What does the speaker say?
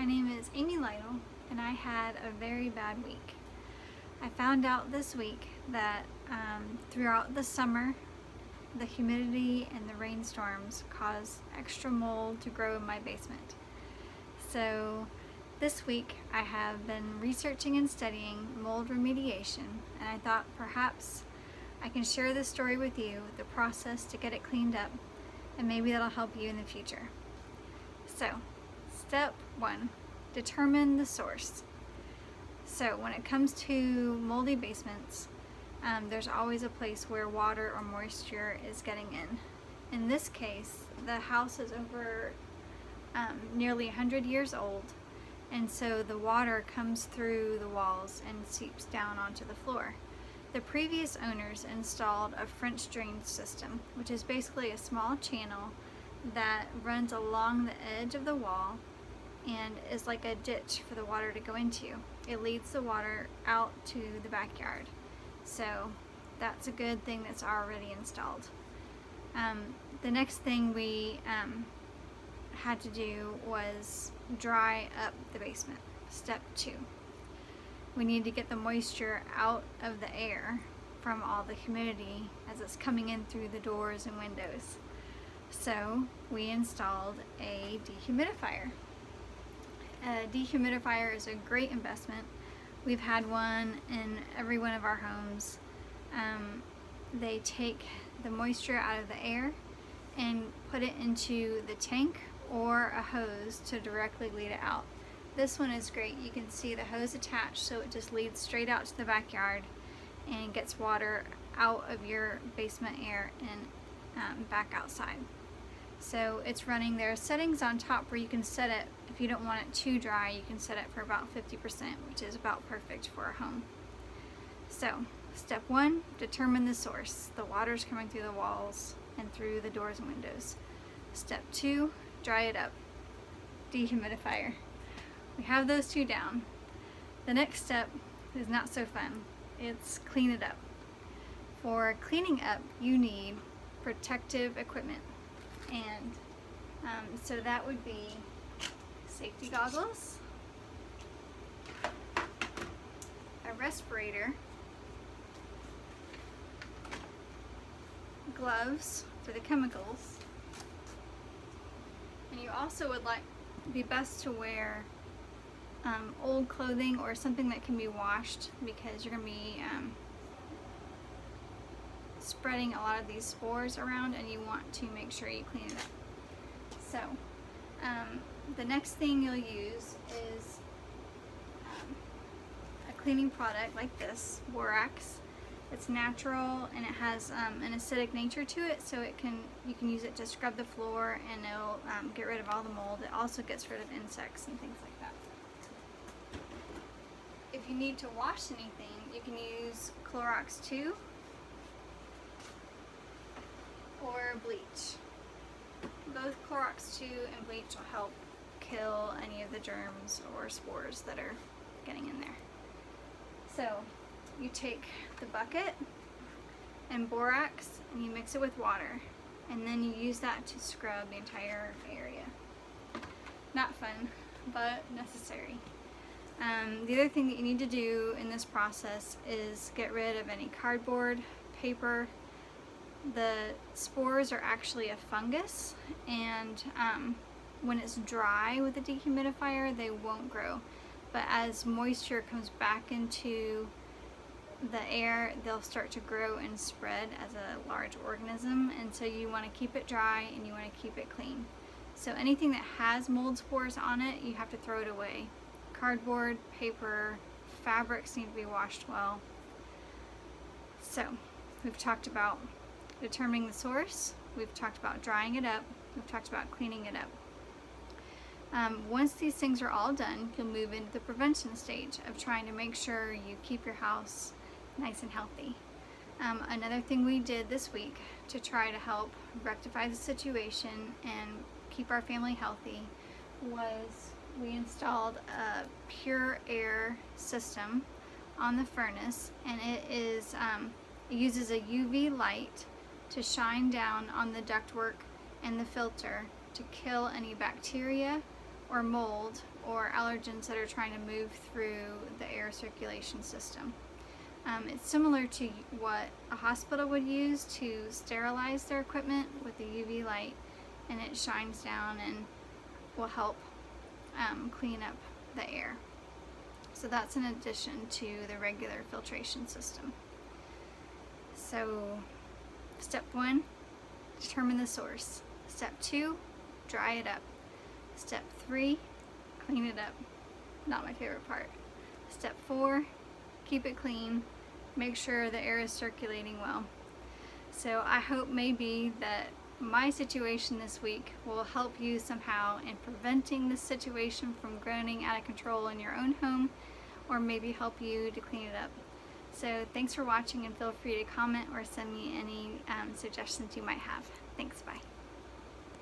My name is Amy Lytle, and I had a very bad week. I found out this week that throughout the summer, the humidity and the rainstorms cause extra mold to grow in my basement. So this week I have been researching and studying mold remediation, and I thought perhaps I can share this story with you, the process to get it cleaned up, and maybe that'll help you in the future. So, step 1, determine the source. So when it comes to moldy basements, there's always a place where water or moisture is getting in. In this case, the house is over nearly 100 years old, and so the water comes through the walls and seeps down onto the floor. The previous owners installed a French drain system, which is basically a small channel that runs along the edge of the wall and is like a ditch for the water to go into. It leads the water out to the backyard. So that's a good thing that's already installed. The next thing we had to do was dry up the basement. Step 2. We need to get the moisture out of the air from all the humidity as it's coming in through the doors and windows. So we installed a dehumidifier. A dehumidifier is a great investment. We've had one in every one of our homes. They take the moisture out of the air and put it into the tank or a hose to directly lead it out. This one is great. You can see the hose attached, so it just leads straight out to the backyard and gets water out of your basement air and back outside. So it's running. There are settings on top where you can set it. If you don't want it too dry, you can set it for about 50%, which is about perfect for a home. So step 1, determine the source. The water's coming through the walls and through the doors and windows. Step 2, dry it up. Dehumidifier. We have those two down. The next step is not so fun. It's clean it up. For cleaning up, you need protective equipment. And so that would be safety goggles, a respirator, gloves for the chemicals, and you also would be best to wear old clothing or something that can be washed, because you're going to be spreading a lot of these spores around, and you want to make sure you clean it up. So the next thing you'll use is a cleaning product like this, borax. It's natural and it has an acidic nature to it, so you can use it to scrub the floor, and it'll get rid of all the mold. It also gets rid of insects and things like that. If you need to wash anything, you can use Clorox 2 or bleach. Both Clorox 2 and bleach will help kill any of the germs or spores that are getting in there. So you take the bucket and borax and you mix it with water, and then you use that to scrub the entire area. Not fun, but necessary. The other thing that you need to do in this process is get rid of any cardboard, paper. The spores are actually a fungus, and when it's dry with the dehumidifier, they won't grow. But as moisture comes back into the air, they'll start to grow and spread as a large organism, and so you want to keep it dry and you want to keep it clean. So anything that has mold spores on it, you have to throw it away. Cardboard, paper, fabrics need to be washed well. So we've talked about determining the source, we've talked about drying it up, we've talked about cleaning it up. Once these things are all done, you'll move into the prevention stage of trying to make sure you keep your house nice and healthy. Another thing we did this week to try to help rectify the situation and keep our family healthy was we installed a pure air system on the furnace, and it uses a UV light to shine down on the ductwork and the filter to kill any bacteria or mold or allergens that are trying to move through the air circulation system. It's similar to what a hospital would use to sterilize their equipment with the UV light, and it shines down and will help clean up the air. So that's in addition to the regular filtration system. So step 1, determine the source. Step 2, dry it up. Step 3, clean it up. Not my favorite part. Step 4, keep it clean. Make sure the air is circulating well. So I hope maybe that my situation this week will help you somehow in preventing this situation from growing out of control in your own home, or maybe help you to clean it up. So thanks for watching, and feel free to comment or send me any suggestions you might have. Thanks, bye.